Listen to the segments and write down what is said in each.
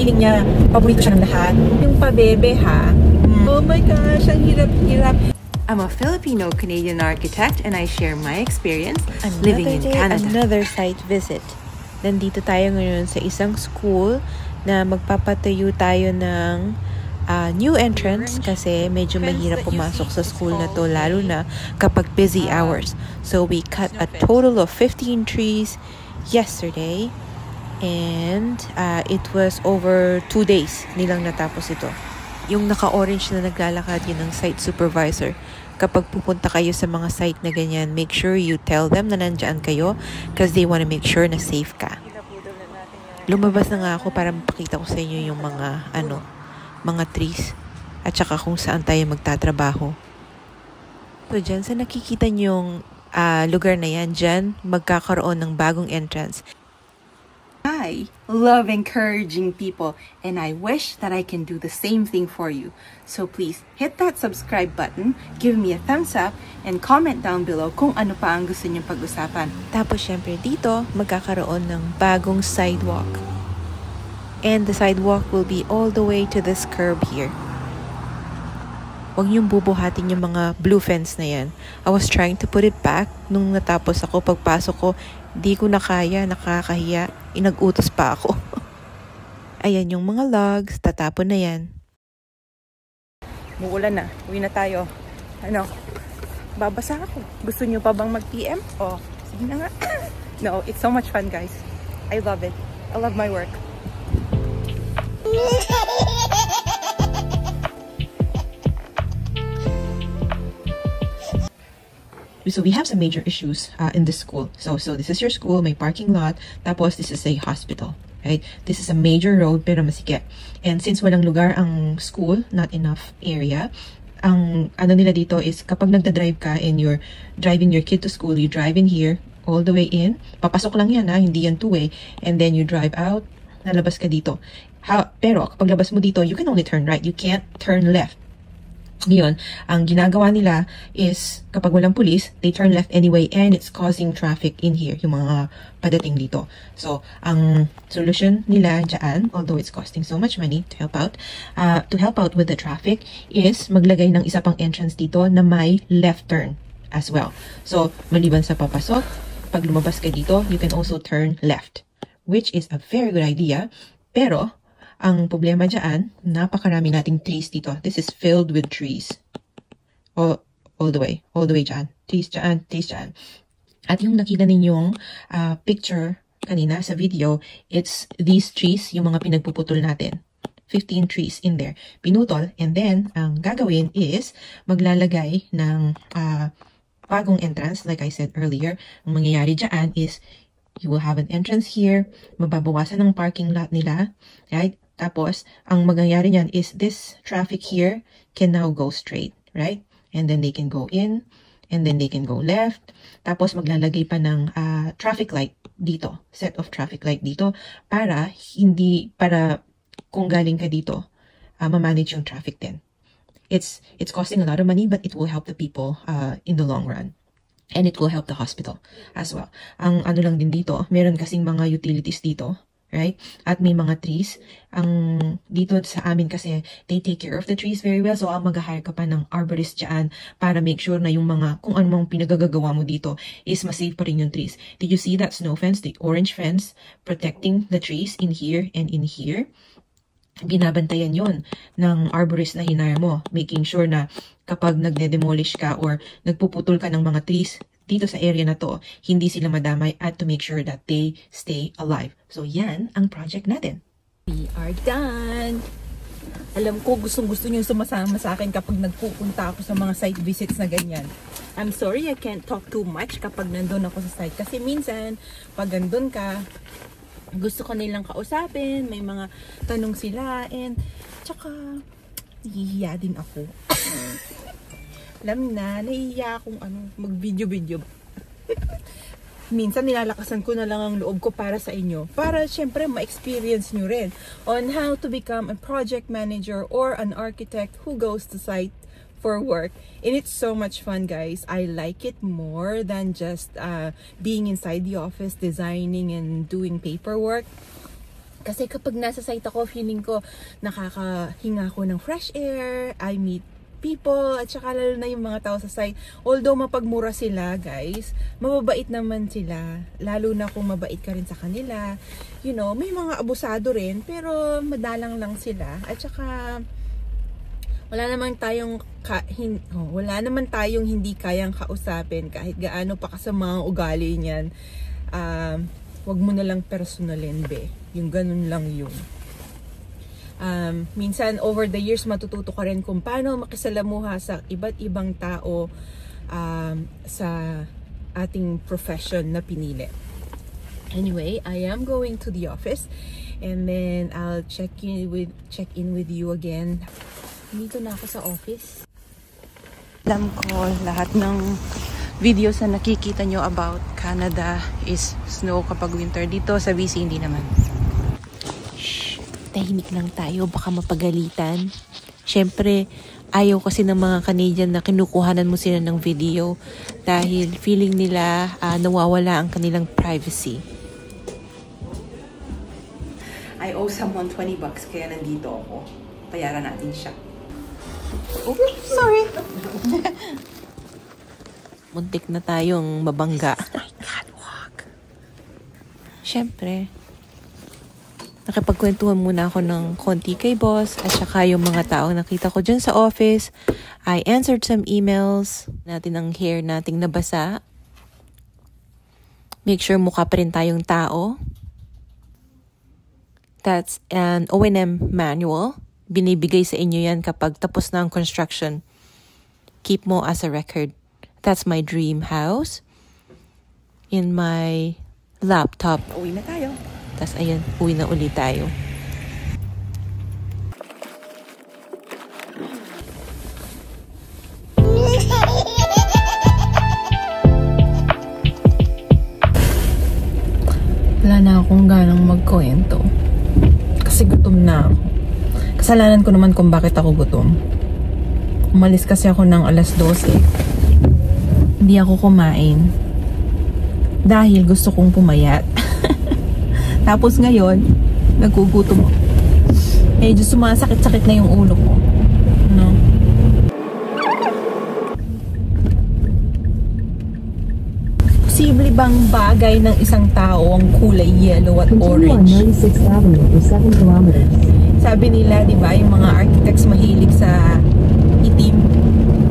feeling niya paborito siya ng lahat. Yung pabebe ha. Oh my gosh, ang hirap-hirap. I'm a Filipino-Canadian architect and I share my experience living in Canada. Another site visit. Nandito tayo ngayon sa isang school na magpapatayo tayo ng new entrance kasi medyo mahirap pumasok sa school na to lalo na kapag busy hours. So we cut a total of 15 trees yesterday and it was over 2 days nilang natapos ito. Yung naka-orange na naglalakad yun ng site supervisor. Kapag pupunta kayo sa mga site na ganyan, make sure you tell them na nandyan kayo because they want to make sure na safe ka. Lumabas na nga ako para mapakita ko sa inyo yung mga trees at saka kung saan tayo magtatrabaho. So dyan sa nakikita nyong lugar na yan, dyan magkakaroon ng bagong entrance. I love encouraging people and I wish that I can do the same thing for you. So please hit that subscribe button, give me a thumbs up, and comment down below kung ano pa ang gusto niyong pag-usapan. Tapos syempre dito magkakaroon ng bagong sidewalk. And the sidewalk will be all the way to this curb here. Huwag niyong bubuhatin yung mga blue fence na yan. I was trying to put it back nung natapos ako. Pagpasok ko, di ko na kaya, nakakahiya. Inag-utos pa ako. Ayan yung mga logs, tatapon na yan. Muulan na, uwi na tayo. Babasa ako. Gusto niyo pa bang mag-PM? Oh, sige na nga. No, it's so much fun guys. I love it. I love my work. So we have some major issues in this school. So this is your school, may parking lot, tapos this is a hospital, right? This is a major road pero masikip. And since walang lugar ang school, not enough area, ang ano nila dito is kapag nagda-drive ka and you're driving your kid to school, you drive in here, all the way in, papasok lang yan hindi yan two-way, and then you drive out, nalabas ka dito. Pero kapag labas mo dito, you can only turn right, you can't turn left. Ngayon, ang ginagawa nila is, kapag walang police, they turn left anyway and it's causing traffic in here, yung mga padating dito. So, ang solution nila dyan, although it's costing so much money to help out with the traffic, is maglagay ng isa pang entrance dito na may left turn as well. So, maliban sa papasok, pag lumabas ka dito, you can also turn left, which is a very good idea, pero ang problema dyan, napakarami nating trees dito. This is filled with trees. All the way dyan. Trees dyan, trees dyan. At yung nakita ninyong picture kanina sa video, it's these trees, yung mga pinagpuputol natin. 15 trees in there. Pinutol, and then, ang gagawin is, maglalagay ng bagong entrance, like I said earlier. Ang mangyayari dyan is, you will have an entrance here, mababawasan ng parking lot nila, right? Tapos, ang mangyayari niyan is this traffic here can now go straight, right? And then they can go in, and then they can go left. Tapos, maglalagay pa ng traffic light dito, set of traffic light dito, para kung galing ka dito, ma-manage yung traffic din. It's costing a lot of money, but it will help the people in the long run. And it will help the hospital as well. Ang ano lang din dito, meron kasing mga utilities dito, right? At may mga trees. Ang dito sa amin kasi, they take care of the trees very well. So, mag-hire ka pa ng arborist dyan para make sure na yung mga, kung anong pinagagagawa mo dito is masave pa rin yung trees. Did you see that snow fence, the orange fence, protecting the trees in here and in here? Binabantayan yon ng arborist na hinire mo, making sure na kapag nagde-demolish ka or nagpuputol ka ng mga trees dito sa area na to, hindi sila madamay at to make sure that they stay alive. So yan ang project natin. We are done! Alam ko gustong-gusto niyo sumasama sa akin kapag nagpupunta ako sa mga site visits na ganyan. I'm sorry I can't talk too much kapag nandun ako sa site. Kasi minsan, pag nandun ka, gusto ko nilang kausapin, may mga tanong sila, and tsaka nahihiya din ako. Alam na, nahihiya akong mag-video-video. Minsan nilalakasan ko na lang ang loob ko para sa inyo. Para syempre ma-experience nyo rin on how to become a project manager or an architect who goes to site for work. And it's so much fun, guys. I like it more than just being inside the office, designing and doing paperwork. Kasi kapag nasa site ako, feeling ko nakakahinga ko ng fresh air, I meet people, at saka lalo na yung mga tao sa site. Although mapagmura sila, guys, mababait naman sila. Lalo na kung mabait ka rin sa kanila. You know, may mga abusado rin, pero madalang lang sila. At saka, wala naman tayong hindi kayang kausapin kahit gaano pa kasama ang ugali niyan. Wag mo na lang personalin, be. Yung ganun lang yun. Minsan, over the years, matututo ka rin kung paano makisalamuha sa iba't ibang tao sa ating profession na pinili. Anyway, I am going to the office and then I'll check in with you again. Dito na ako sa office. Alam ko lahat ng videos na nakikita nyo about Canada is snow kapag winter. Dito sa BC hindi naman. Shh, tahimik lang tayo, baka mapagalitan. Syempre, ayaw kasi ng mga Canadian na kinukuhanan mo sila ng video dahil feeling nila nawawala ang kanilang privacy. I owe someone $20 kaya nandito ako. Bayaran natin siya. Oh, sorry. Muntik na tayong mabangga. Siyempre, nakipagkwentuhan muna ako ng konti kay boss at saka yung mga taong nakita ko dyan sa office. I answered some emails natin ang hair nating nabasa. Make sure mukha pa rin tayong tao. That's an O&M manual. Binibigay sa inyo yan kapag tapos na ang construction. Keep mo as a record. That's my dream house. In my laptop. Uwi na tayo. Tapos ayan, uwi na ulit tayo. Wala na akong ganang magkwento. Kasi gutom na ako. Kasalanan ko naman kung bakit ako gutom. Umalis kasi ako ng 12:00. Hindi ako kumain. Dahil gusto kong pumayat. Tapos ngayon, nagkugutom ako. Medyo sumasakit-sakit na yung ulo ko. No? Posible bang bagay ng isang tao ang kulay yellow at orange? Continue on 96th Avenue for 7 kilometers. Sabi nila, di ba, yung mga architects mahilig sa itim.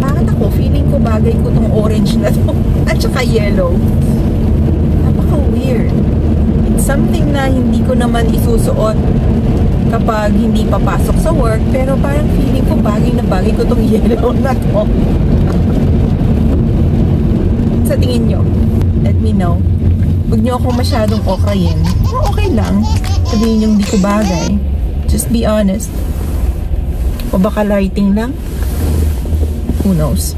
Bakit ako? Feeling ko bagay ko tong orange na to. At saka yellow. Napaka-weird. It's something na hindi ko naman isusuot kapag hindi papasok sa work. Pero parang feeling ko bagay na bagay ko tong yellow na to. Sa tingin nyo, let me know. Huwag nyo akong masyadong okrayin. Okay lang. Sabihin yung di ko bagay. Just be honest. O baka lighting lang? Who knows?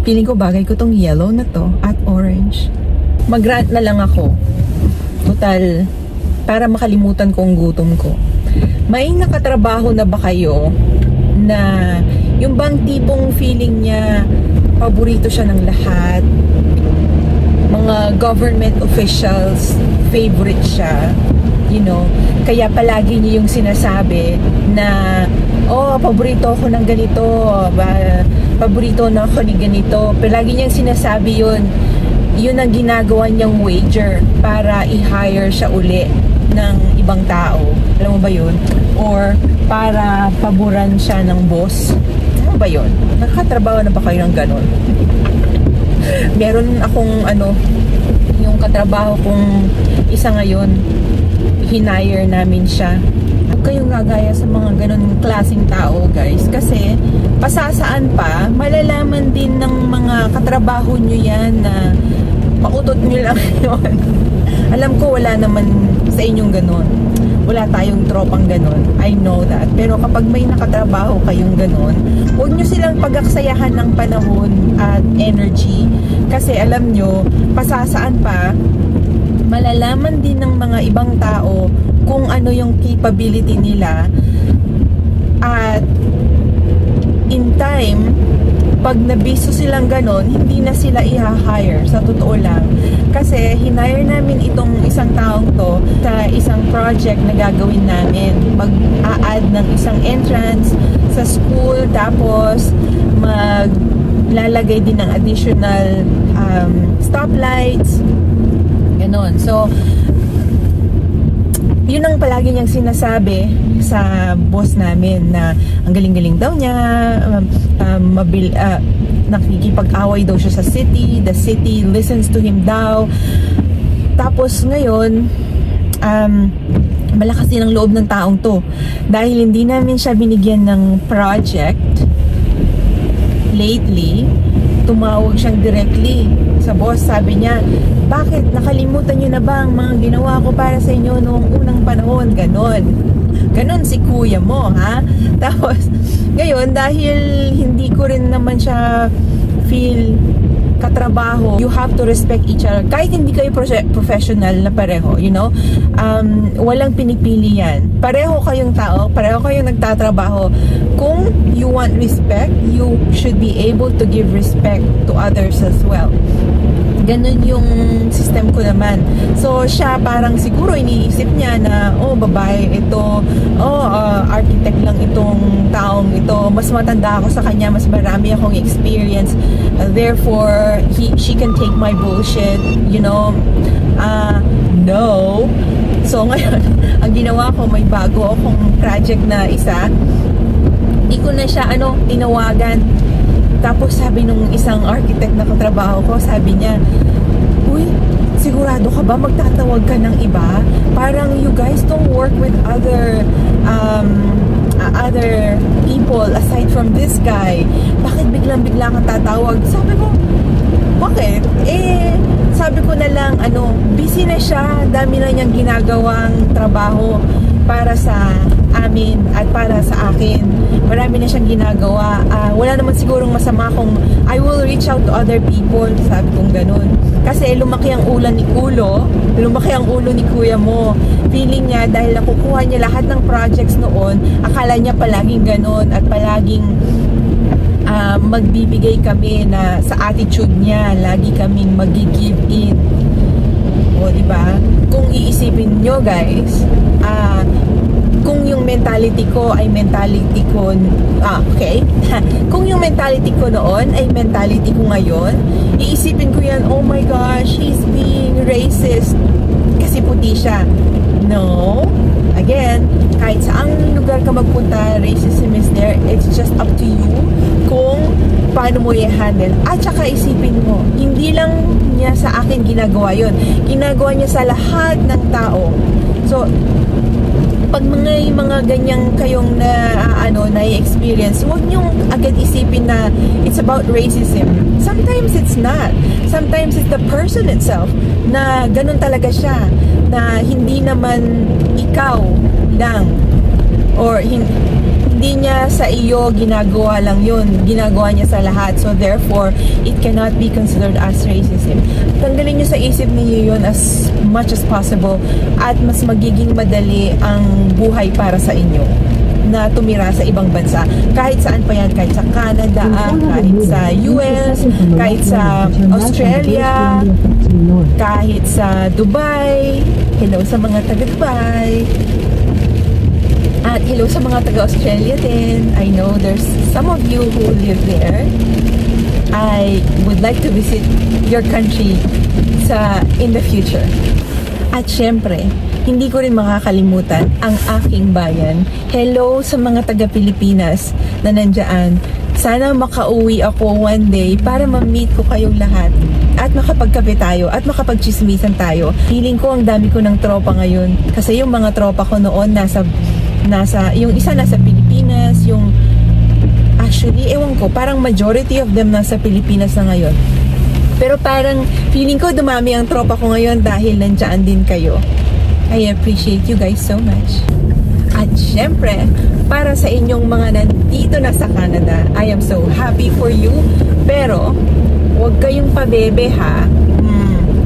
Feeling ko bagay ko tong yellow na to at orange. Mag-rant na lang ako. Total, para makalimutan ko ang gutom ko. May nakatrabaho na ba kayo na yung bang tipong feeling niya paborito siya ng lahat? Mga government officials, favorite siya. You know, kaya palagi niyo yung sinasabi na oh, paborito ako ng ganito, paborito na ako ni ganito. Palagi niyang sinasabi yun ang ginagawa niyang wager para i-hire siya uli ng ibang tao. Alam mo ba yun? Or para paboran siya ng boss. Ano ba yun? Nakakatrabaho na ba kayo ng ganon? Meron akong yung katrabaho kong isa ngayon, hinire namin siya. Huwag kayong gagaya sa mga ganun klaseng tao, guys. Kasi, pasasaan pa, malalaman din ng mga katrabaho nyo yan na pautot nyo lang yun. Alam ko, wala naman sa inyong ganun. Wala tayong tropang ganun. I know that. Pero kapag may nakatrabaho kayong ganun, huwag nyo silang pagaksayahan ng panahon at energy. Kasi alam nyo, pasasaan pa, malalaman din ng mga ibang tao kung ano yung capability nila, at in time pag nabisto silang ganon, hindi na sila i-hire, sa totoo lang. Kasi hinire namin itong isang taong to sa isang project na gagawin namin. Mag-a-add ng isang entrance sa school, tapos maglalagay din ng additional stoplights, ganon. So, yun ang palagi niyang sinasabi sa boss namin na ang galing-galing daw niya, nakikipag-away daw siya sa city, the city listens to him daw. Tapos ngayon, malakas din ang loob ng taong to dahil hindi namin siya binigyan ng project lately. Tumawag siyang directly sa boss, sabi niya, bakit nakalimutan niyo na ba ang mga ginawa ko para sa inyo noong unang panahon? Ganon si kuya mo, ha? Tapos ngayon, dahil hindi ko rin naman siya feel katrabaho, you have to respect each other. Kahit hindi kayo professional na pareho, you know, walang pinipili yan. Pareho kayong tao, pareho kayong nagtatrabaho. Kung you want respect, you should be able to give respect to others as well. Ganun yung system ko naman. So, siya parang siguro iniisip niya na, oh, babae ito, architect lang itong taong ito, mas matanda ako sa kanya, mas marami akong experience, therefore, she can take my bullshit, you know. No. So, ngayon, ang ginawa ko, may bago akong project na isa, hindi ko na siya, tinawagan. Tapos sabi nung isang architect na katrabaho ko, sabi niya, uy, sigurado ka ba magtatawag ka ng iba? Parang you guys don't work with other people aside from this guy. Bakit biglang-bigla kang tatawag? Sabi ko, bakit? Sabi ko na lang, busy na siya, dami na niyang ginagawang trabaho para sa amin at para sa akin. Marami na siyang ginagawa. Wala naman sigurong masama kung I will reach out to other people. Sabi kong ganun. Kasi lumaki ang ulo ni kuya mo. Feeling niya dahil nakukuha niya lahat ng projects noon, akala niya palaging ganun at palaging magbibigay kami na sa attitude niya, lagi kaming mag-give in. O, diba? Kung iisipin nyo, guys, kung yung mentality ko ay mentality ko, kung yung mentality ko noon ay mentality ko ngayon, iisipin ko yan, oh my gosh, he's being racist kasi puti siya. No. Again, kahit saang lugar ka magpunta, racism is there. It's just up to you kung paano mo i-handle. At saka isipin mo, hindi lang niya sa akin ginagawa yun. Ginagawa niya sa lahat ng tao. So, pag mga ganyang kayong na-experience, huwag niyong agad isipin na it's about racism. Sometimes it's not. Sometimes it's the person itself na ganun talaga siya, na hindi naman ikaw lang or hindi niya sa iyo ginagawa lang yun, ginagawa niya sa lahat. So therefore, it cannot be considered as racism. Tanggalin niyo sa isip niyo yun as much as possible at mas magiging madali ang buhay para sa inyo na tumira sa ibang bansa. Kahit saan pa yan, kahit sa Canada, kahit sa US, kahit sa Australia, kahit sa Dubai. Hello sa mga taga-Dubai. At hello sa mga taga-Australia din. I know there's some of you who live there. I would like to visit your country in the future. At syempre, hindi ko rin makakalimutan ang aking bayan. Hello sa mga taga-Pilipinas na nandyan. Sana makauwi ako one day para ma-meet ko kayong lahat at makapagkape tayo at makapagchismisan tayo. Feeling ko ang dami ko ng tropa ngayon kasi yung mga tropa ko noon yung isa nasa Pilipinas, actually, ewan ko, parang majority of them nasa Pilipinas na ngayon. Pero parang feeling ko dumami ang tropa ko ngayon dahil nandiyan din kayo. I appreciate you guys so much. At syempre, para sa inyong mga nandito na sa Canada, I am so happy for you. Pero, huwag kayong pabebe ha.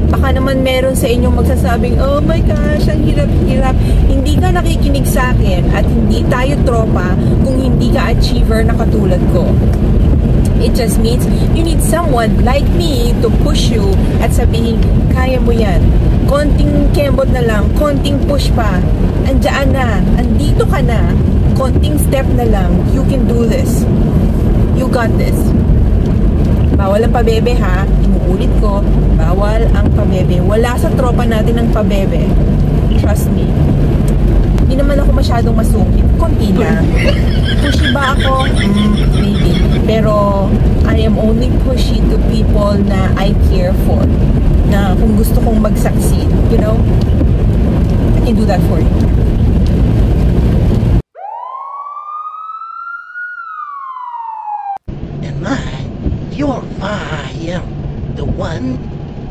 Baka naman meron sa inyong magsasabing, oh my gosh, ang hirap-hirap. Hindi ka nakikinig sa akin at hindi tayo tropa kung hindi ka achiever na katulad ko. It just means you need someone like me to push you at sabihin, kaya mo yan. Konting kembot na lang, konting push pa. Andiyan na, andito ka na. Konting step na lang, you can do this. You got this. Bawal ang pabebe ha. Inuulit ko, bawal ang pabebe. Wala sa tropa natin ang pabebe. Trust me. Hindi naman ako masyadong masungkit. Konti lang. Pushy ba ako? Maybe. Pero I am only pushy to people na I care for. Na kung gusto kong mag-succeed, you know? I can do that for you. Am I your fire? The one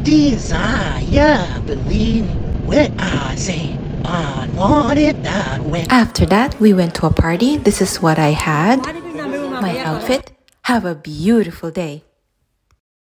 desire, believe what I say. I want it that way. After that, we went to a party. This is what I had. My outfit. Have a beautiful day.